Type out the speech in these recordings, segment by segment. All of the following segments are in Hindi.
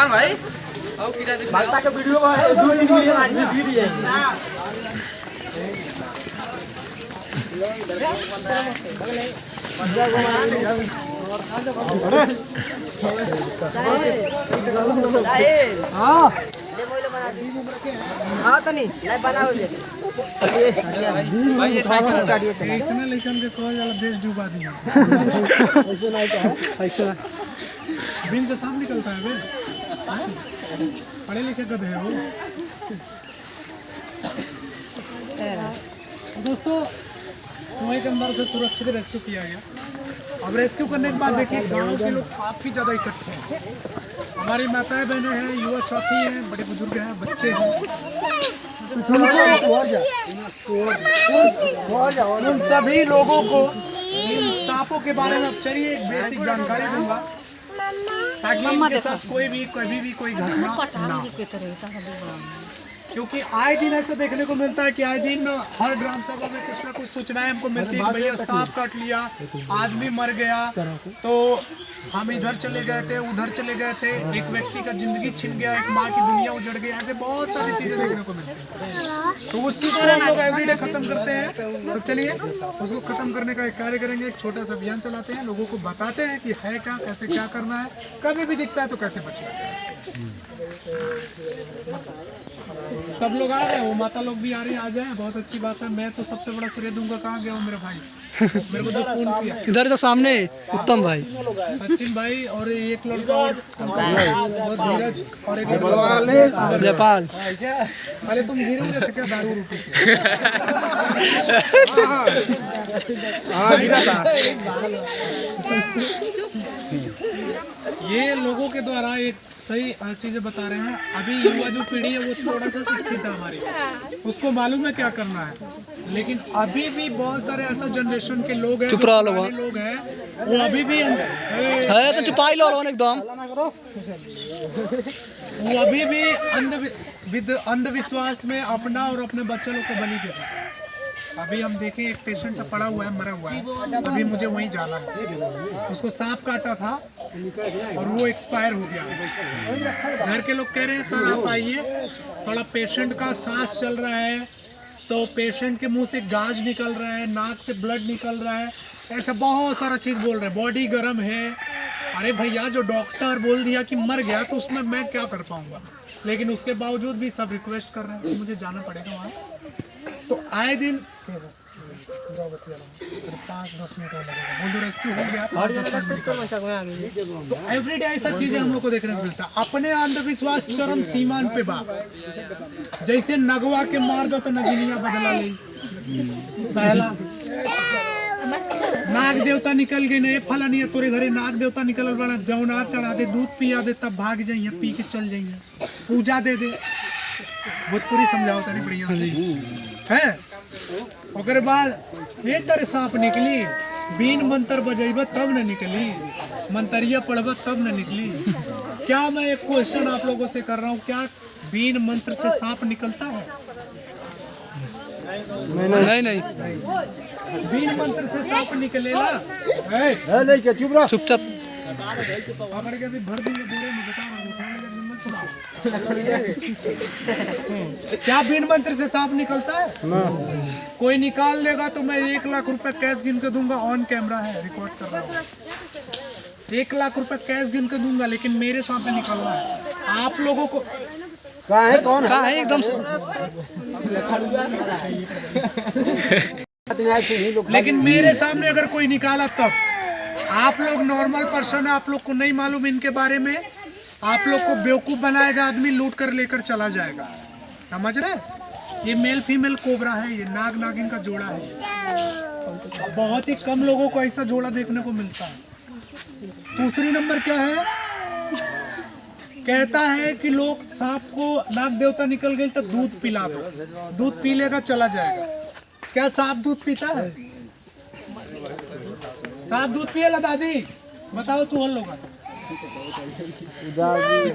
भाई बालता के वीडियो में 2 मिलियन आदमी सी दिए हां तनी लाइव बनाओगे भाई ऐसे लेकिन के कहल जाला देश डूबा दिया ऐसे नहीं है ऐसे बिन से साफ निकलता है बे पढ़े लिखे गधे हो दोस्तों कुएं के अंदर से सुरक्षित रेस्क्यू किया गया। अब रेस्क्यू करने के बाद देखिए गांव के लोग काफ़ी ज़्यादा इकट्ठे हैं। हमारी माताएं बहनें हैं, युवा साथी हैं, बड़े बुजुर्ग हैं, बच्चे हैं। उन सभी लोगों को इन सांपों के बारे में चलिए एक बेसिक जानकारी दूंगा ताकि इनके साथ कोई भी कभी भी कोई घटना ना हो। क्योंकि आए दिन ऐसा देखने को मिलता है कि आए दिन हर ग्राम सभा में कुछ ना कुछ सूचनाएं हमको मिलती है कि भैया सांप काट लिया, आदमी मर गया, तो हम इधर चले गए थे, उधर चले गए थे, एक व्यक्ति का जिंदगी छिन गया, एक माँ की दुनिया उजड़ गई, ऐसे बहुत सारी चीजें देखने को मिलती हैं। तो उस चीज को हम लोग एवरीडे खत्म करते हैं। तो चलिए उसको खत्म करने का एक कार्य करेंगे, एक छोटा सा अभियान चलाते हैं, लोगों को बताते हैं कि है क्या, कैसे क्या करना है, कभी भी दिखता है तो कैसे बचना है। सब लोग आ रहे हैं, वो माता लोग भी आ रहे हैं, आ जाए, बहुत अच्छी बात है। मैं तो सबसे बड़ा श्रेय दूंगा, कहाँ गया हूँ मेरे भाई, मेरे को जो फोन किया इधर तो सामने उत्तम भाई, सचिन भाई और एक लड़का और धीरज और एक जयपाल। अरे तुम हीरो थे क्या दारू रोटी ये लोगों के द्वारा एक सही चीजें बता रहे हैं। अभी युवा जो पीढ़ी है वो थोड़ा सा शिक्षित है हमारी, उसको मालूम है क्या करना है, लेकिन अभी भी बहुत सारे ऐसा जनरेशन के लोग हैं, लोग हैं वो अभी भी है तो चुपाई लो एकदम, वो अभी भी अंधविश्वास में अपना और अपने बच्चे लोग को बलि देते हैं। अभी हम देखें एक पेशेंट पड़ा हुआ है, मरा हुआ है, अभी मुझे वहीं जाना है, उसको सांप काटा था और वो एक्सपायर हो गया। घर के लोग कह रहे हैं सर आप आइए, थोड़ा पेशेंट का सांस चल रहा है, तो पेशेंट के मुंह से गाज निकल रहा है, नाक से ब्लड निकल रहा है, ऐसा बहुत सारा चीज़ बोल रहे हैं, बॉडी गर्म है। अरे भैया जो डॉक्टर बोल दिया कि मर गया तो उसमें मैं क्या कर पाऊँगा, लेकिन उसके बावजूद भी सब रिक्वेस्ट कर रहे हैं, मुझे जाना पड़ेगा वहाँ। तो आए दिन 5-10 मिनट और लगेगा, बोल दो रेस्क्यू हो गया 5-10 मिनट। तो एवरीडे ऐसा चीजें हम लोग को देखने को मिलता है। अपने अंधविश्वास चरम सीमान पे बा, जैसे नगवा के मार दो तो नगिनिया बदला ले, पहला नाग देवता निकल गए ने फलानी तोरे घरे नाग देवता निकल बड़ा, जौना चढ़ा दे, दूध पिया दे, तब भाग जाइए, पी के चल जाइए, पूजा दे दे, भोजपुरी समझाओ तनी बढ़िया है। ओकर बाद ये तरह सांप निकली, बीन मंत्र बजेब तब न निकली, मंतरिया पढ़ब तब न निकली। क्या मैं एक क्वेश्चन आप लोगों से कर रहा हूँ, क्या बीन मंत्र से सांप निकलता है? नहीं बीन मंत्र से सांप निकलेगा? नहीं क्या चुप रहो, चुपचाप पकड़ के भी भर देंगे बोरे में, बता क्या बीन मंत्र से सांप निकलता है? कोई निकाल लेगा तो मैं 1 लाख रुपए कैश गिन के दूंगा, ऑन कैमरा है, रिकॉर्ड कर रहा हूँ, 1 लाख रुपए कैश गिन के दूंगा, लेकिन मेरे सांप निकलना है। आप लोगों को कहाँ है, कौन कहाँ है एकदम से, लेकिन मेरे सामने अगर कोई निकाला तब, आप लोग नॉर्मल पर्सन है, आप लोग को नहीं मालूम इनके बारे में, आप लोग को बेवकूफ बनाएगा आदमी, लूट कर लेकर चला जाएगा, समझ रहे? ये मेल फीमेल कोबरा है, ये नाग नागिन का जोड़ा है, बहुत ही कम लोगों को ऐसा जोड़ा देखने को मिलता है। दूसरी नंबर क्या है, कहता है कि लोग सांप को नाग देवता निकल गए तो दूध पिला दो, दूध पी लेगा चला जाएगा। क्या सांप दूध पीता है? सांप दूध पिएगा दादी? बताओ तू हल होगा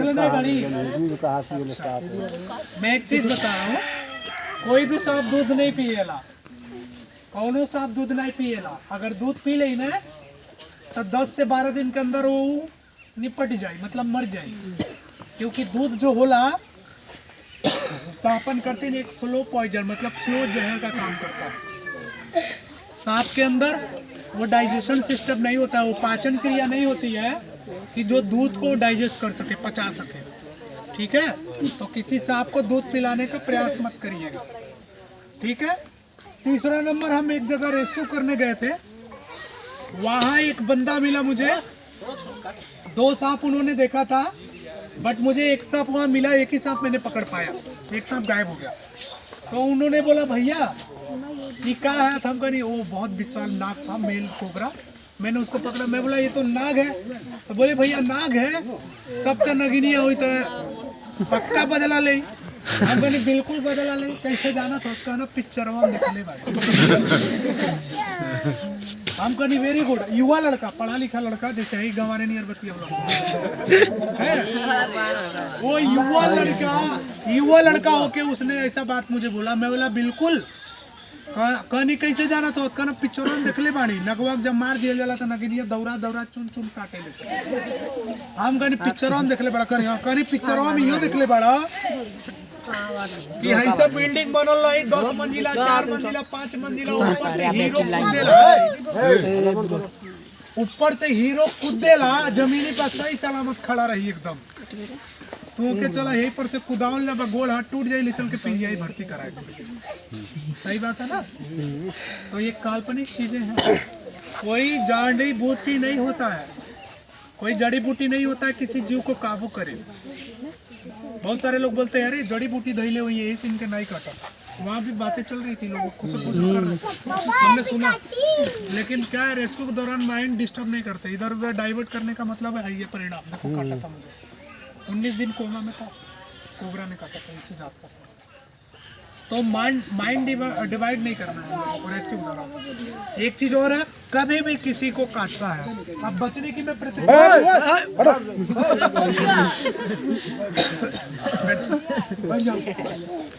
नहीं बड़ी। मैं एक चीज बता रहा हूँ, कोई भी सांप दूध नहीं पिएला, कौनो सांप दूध नहीं पिएला। अगर दूध पी ले ना तो 10 से 12 दिन के अंदर वो निपट जाए, मतलब मर जाए। क्योंकि दूध जो होला सांपन करते हैं एक स्लो पॉइजन, मतलब स्लो जहर का काम करता है। सांप के अंदर वो डाइजेशन सिस्टम नहीं होता है, वो पाचन क्रिया नहीं होती है कि जो दूध को डाइजेस्ट कर सके, पचा सके। ठीक है, तो किसी सांप को दूध पिलाने का प्रयास मत करिएगा। ठीक है। तीसरा नंबर, हम एक जगह रेस्क्यू करने गए थे, वहाँ एक बंदा मिला मुझे, 2 सांप उन्होंने देखा था, बट मुझे एक सांप वहाँ मिला, एक ही सांप मैंने पकड़ पाया, एक सांप गायब हो गया। तो उन्होंने बोला भैया ये क्या है, हम कहीं वो बहुत विशाल नाग था, मेल कोबरा। मैंने उसको पकड़ा, मैं बोला ये तो नाग है। तो बोले भैया नाग है तब तो नगिनिया हुई तो पक्का बदला ले। हम कहीं बिल्कुल बदला ले। कैसे जाना तो कहना पिक्चर दिखने वाले। हम कहीं वेरी गुड, युवा लड़का, पढ़ा लिखा लड़का, जैसे ही गंवारे नियर बतिया है वो युवा लड़का होके उसने ऐसा बात मुझे बोला। मैं बोला बिल्कुल। कहनी कैसे जाना तो कहना पिक्चरों में देखले बाड़ी, नगवा जब मार दिया जाला तो नगिनिया दौरा दौरा चुन चुन काटे ले। हम कहनी पिक्चरों में देखले बड़ा, कहनी पिक्चरों में यो देखले बड़ा कि ऐसा बिल्डिंग बनल रही 10 मंजिला 4 मंजिला 5 मंजिला, ऊपर से हीरो कूदेला, ऊपर से हीरो कूदेला, जमीनी पर सही सलामत खड़ा रही एकदम। तू के चला यहीं पर से कुदावल ना, गोल हाथ टूट जाए, ले चल के पीजीआई भर्ती कराए। सही बात है ना। तो ये काल्पनिक चीजें हैं, कोई जड़ी बूटी नहीं होता है, कोई जड़ी बूटी नहीं होता है किसी जीव को काबू करे। बहुत सारे लोग बोलते हैं अरे जड़ी बूटी धैले हुई है इनके नहीं काटा। वहाँ भी बातें चल रही थी, लोग खुश कर रहे थे, हमने सुना। लेकिन क्या है, रेस्क्यू के दौरान माइंड डिस्टर्ब नहीं करते, इधर उधर डाइवर्ट करने का मतलब है ये परिणाम। देखो काटा था मुझे, 19 दिन कोमा में था, कोबरा ने काटा था, इसी जात का। तो माइंड डिवाइड नहीं करना है रेस्क्यू के दौरान। एक चीज और है, कभी भी किसी को काटता है, अब बचने की मैं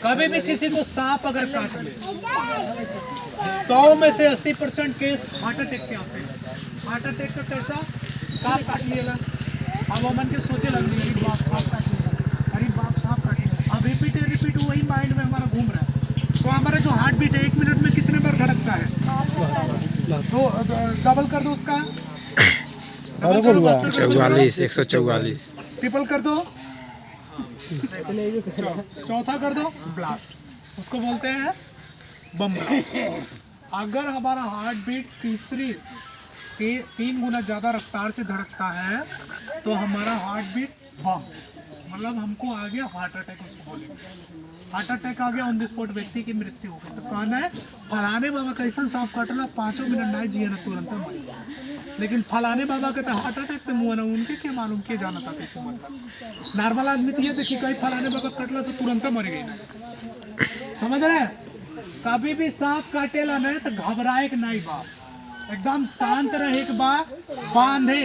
कभी भी किसी को सांप अगर काट ले, 100 में से 80% केस हार्ट अटैक के आते हैं। हार्ट अटैक का कैसा, सांप काट लिया, अब मन के सोचे लग गई अरे बाप सांप काट लिया, अरे बाप सांप काट लिया। अब रिपीट वही माइंड में हमारा घूम रहा है। तो हमारा जो हार्ट बीट है 1 मिनट में कितने बार धड़कता है, तो डबल कर दो उसका, 44 144 ट्रिपल कर दो, चौथा कर दो ब्लास्ट, उसको बोलते हैं बम ब्लास्ट। अगर हमारा हार्ट बीट 3 गुना ज़्यादा रफ्तार से धड़कता है तो हमारा हार्ट बीट बम, मतलब हमको आ गया हार्ट अटैक, उसको बोलेंगे हार्ट अटैक आ गया, ऑन द स्पॉट व्यक्ति की मृत्यु हो गई। तो कहना है फलाने बाबा कैसा सांप काटला 5 मिनट नहीं जिए ना तुरंत मर। लेकिन फलाने बाबा के तो हार्ट अटैक से मुँह ना, उनके क्या मालूम, क्या जाना था कैसे मरता। नॉर्मल आदमी तो ये देखिए कहीं फलाने बाबा कटला से तुरंत मर गई ना, समझ रहे। कभी भी सांप काटेला नहीं तो घबराए के नहीं बा, एकदम शांत रहे के बा, बांधे।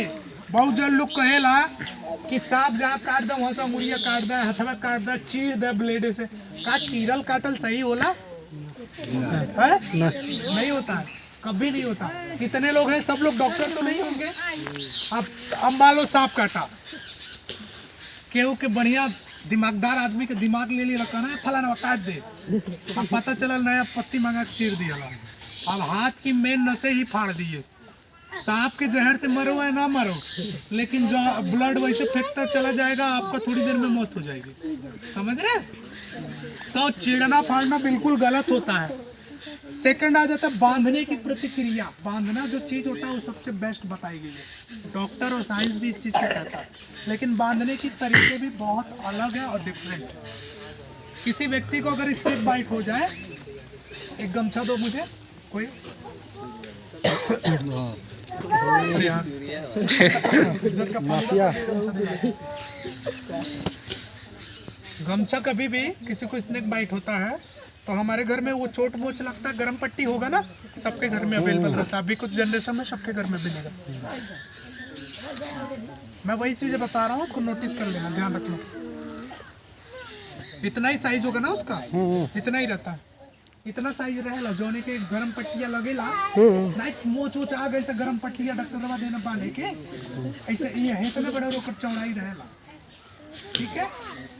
बहुत जन लोग कहेला कि सांप जहाँ काट दे वहाँ से मुड़िया काट दे, हथवा काट दे, चीर दे ब्लेड से। का चीरल काटल सही होला है? नहीं होता है, कभी नहीं होता। कितने लोग हैं, सब लोग डॉक्टर तो नहीं होंगे। अब मान लो सांप काटा, केहू के बढ़िया दिमागदार आदमी के दिमाग ले लिया, कहना है फलाना काट दे, अब पता चला नया पत्ती मंगा के चीर दिया, अब हाथ की मेन नसें ही फाड़ दिए। सांप के जहर से मरो या ना मरो, लेकिन जो ब्लड वैसे फेंकता चला जाएगा, आपका थोड़ी देर में मौत हो जाएगी, समझ रहे। तो चीरना फाड़ना बिल्कुल गलत होता है। सेकंड आ जाता है बांधने की प्रतिक्रिया। बांधना जो चीज होता है वो सबसे बेस्ट बताई गई है, डॉक्टर और साइंस भी इस चीज को कहता है। लेकिन बांधने की तरीके भी बहुत अलग है और डिफरेंट है। किसी व्यक्ति को अगर स्नेक बाइट हो जाए, एक गमछा दो मुझे कोई, गमछा कभी भी किसी को स्नेक बाइट होता है तो हमारे घर में वो चोट मोच लगता है, गर्म पट्टी होगा ना, सबके घर में अवेलेबल रहता है। अभी कुछ जनरेशन में सबके घर में मिलेगा। मैं वही चीजें बता रहा हूँ, उसको नोटिस कर लेना, ध्यान रखना। इतना ही साइज होगा ना उसका, इतना ही रहता है, इतना साइज रहेला। जोने के गरम पट्टिया लगेला नहीं, मोच वोच आ गई तो गरम पट्टिया डॉक्टर दवा देना बांधे के, ऐसे ये है इतना बड़ा रोकर चौड़ाई रहेला, ठीक है।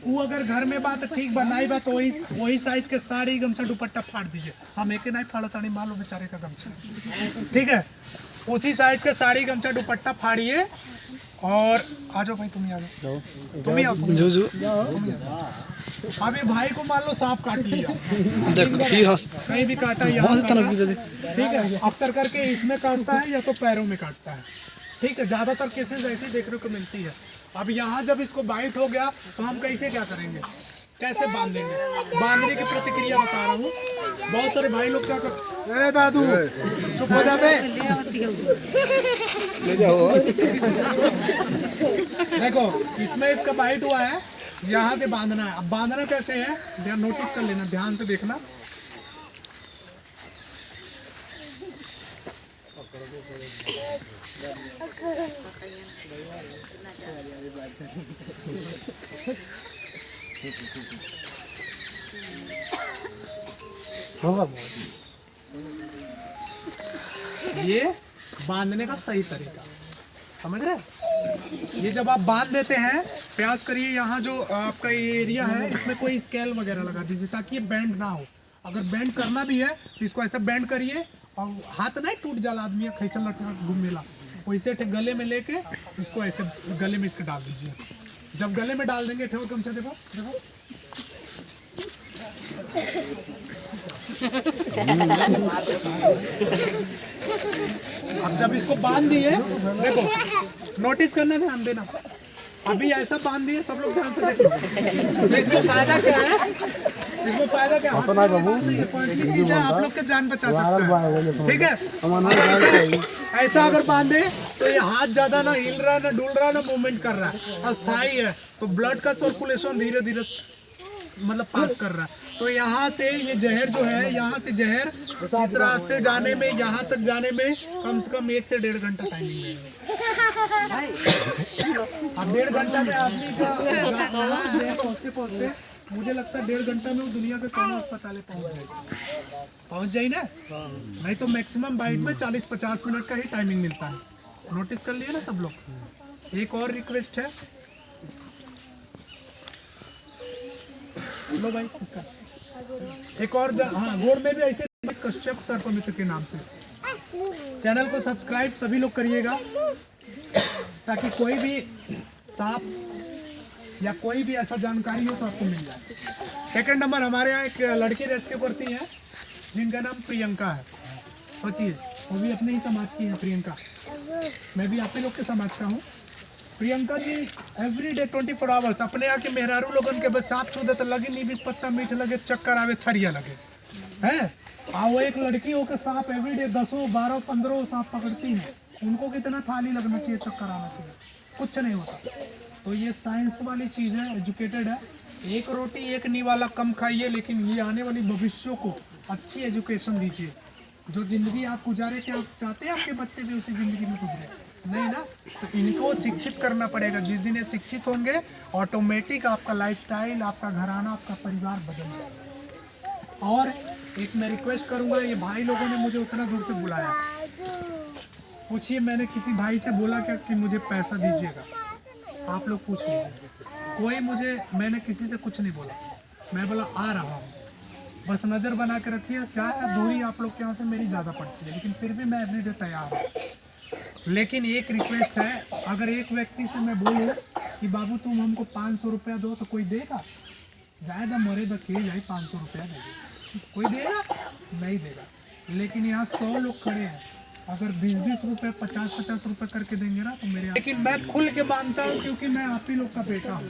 वो अगर घर में बात ठीक बनाई बात तो वही साइज के साड़ी गमछा दुपट्टा फाड़ दीजिए। हम एक नहीं फाड़ता नहीं, मान लो बेचारे का गमछा, ठीक है। उसी साइज का साड़ी गमछा दुपट्टा फाड़िए और आ जाओ भाई, तुम ही आ जाओ, तुम ही आओ, अभी भाई को मान लो सांप काट लिया, कहीं भी काटा यहाँ, ठीक है। अक्सर करके इसमें काटता है या तो पैरों में काटता है, ठीक है। ज्यादातर केसेस ऐसी देखने को मिलती है। अब यहाँ जब इसको बाइट हो गया तो हम कैसे क्या करेंगे, कैसे बांधेंगे, बांधने की प्रतिक्रिया बता रहा हूँ। बहुत सारे भाई लोग क्या कर, ए दादू चुप हो जा बे, देखो इसमें इसका बाइट हुआ है, यहाँ से बांधना है। अब बांधना कैसे है, ध्यान नोटिस कर लेना, ध्यान से देखना। ये बांधने का सही तरीका समझ रहे हैं। ये जब आप बांध देते हैं, प्रयास करिए यहाँ जो आपका ये एरिया है इसमें कोई स्केल वगैरह लगा दीजिए ताकि ये बेंड ना हो। अगर बेंड करना भी है तो इसको ऐसा बेंड करिए और हाथ नहीं टूट जाला आदमी खैसा लटका घूमेला, वैसे गले में लेके इसको ऐसे गले में इसके डाल दीजिए। जब गले में डाल देंगे, ठेव गमछा देखो देखो, अब जब इसको बांध दिए, देखो नोटिस करना, ध्यान देना, अभी ऐसा बांध दिए, सब लोग ध्यान से देखो। तो इसको फायदा क्या है, इसमें फायदा क्या है, चीज है, आप लोग के जान बचा सकता है, ठीक है। ऐसा अगर बांधे तो ये हाथ ज्यादा ना हिल रहा, ना डुल रहा, ना मूवमेंट कर रहा है, अस्थाई है, तो ब्लड का सर्कुलेशन धीरे धीरे मतलब पास कर रहा है। तो यहाँ से ये जहर जो है, यहाँ से जहर इस रास्ते जाने में, यहाँ तक जाने में कम से कम 1 से 1.5 घंटा टाइमिंग है। अब 1.5 घंटा में आदमी का पहुँचते पहुँचते मुझे लगता है 1.5 घंटा में वो दुनिया के कौन अस्पताल पहुँच जाए ना। नहीं तो मैक्सिमम बाइट में 40-50 मिनट का ही टाइमिंग मिलता है। नोटिस कर लिया ना सब लोग। एक और रिक्वेस्ट है, लो भाई इसका एक और हाँ, गोड़ में भी ऐसे कश्यप सर्पमित्र के नाम से चैनल को सब्सक्राइब सभी लोग करिएगा, ताकि कोई भी सांप या कोई भी ऐसा जानकारी हो तो आपको मिल जाए। सेकंड नंबर, हमारे यहाँ एक लड़की रेस्क्यू करती है जिनका नाम प्रियंका है। सोचिए, वो भी अपने ही समाज की है प्रियंका, मैं भी आप ही लोग के समाज का हूँ। प्रियंका जी एवरीडे 24 आवर्स अपने यहाँ के मेहरारू लोगन के बस सांप छू दे तो लगे नींबी पत्ता मीठ लगे, चक्कर आवे, थरिया लगे हैं। वो एक लड़की होकर सांप एवरीडे 10, 12, 15 सांप पकड़ती है। उनको कितना थाली लगना चाहिए, चक्कर आना चाहिए, कुछ नहीं होता। तो ये साइंस वाली चीज़ है, एजुकेटेड है। एक रोटी एक निवाला कम खाइए, लेकिन ये आने वाली भविष्यों को अच्छी एजुकेशन दीजिए। जो जिंदगी आप गुजारे, क्या आप चाहते हैं आपके बच्चे भी उसी जिंदगी में गुजरे? नहीं ना। तो इनको शिक्षित करना पड़ेगा। जिस दिन ये शिक्षित होंगे, ऑटोमेटिक आपका लाइफस्टाइल, आपका घराना, आपका परिवार बदल जाएगा। और एक मैं रिक्वेस्ट करूंगा, ये भाई लोगों ने मुझे उतना दूर से बुलाया, पूछिए मैंने किसी भाई से बोला क्या कि मुझे पैसा दीजिएगा? आप लोग पूछ लीजिए। मैंने किसी से कुछ नहीं बोला, मैं बोला आ रहा हूँ, बस नज़र बना के रखिए। क्या है, दूरी आप लोग के यहाँ से मेरी ज़्यादा पड़ती है, लेकिन फिर भी मैं एवरीडे तैयार हूँ। लेकिन एक रिक्वेस्ट है, अगर एक व्यक्ति से मैं बोलूँ कि बाबू तुम हमको 500 रुपया दो, तो कोई देगा? ज़्यादा मरे बके जाए 500 रुपया देगा, कोई देगा? नहीं देगा। लेकिन यहाँ 100 लोग खड़े हैं, अगर 20-20 रुपये, 50-50 रुपये करके देंगे ना तो मेरे। लेकिन मैं खुल के मानता हूँ, क्योंकि मैं आप ही लोग का बेटा हूँ।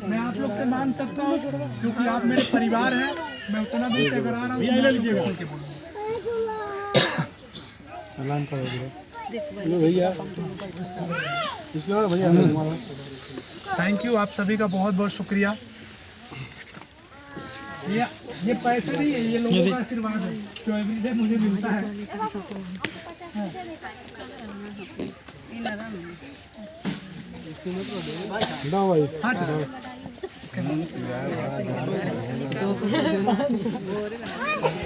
मैं आप लोग से मान सकता हूँ क्योंकि आप मेरे परिवार हैं। मैं उतना दूर से अगर आ रहा हूँ, खुल के बोलूँगा। थैंक यू, आप सभी का बहुत बहुत शुक्रिया। ये पैसे नहीं है, ये लोगों का आशीर्वाद है जो एवरीडे मुझे मिलता है। हाँ जी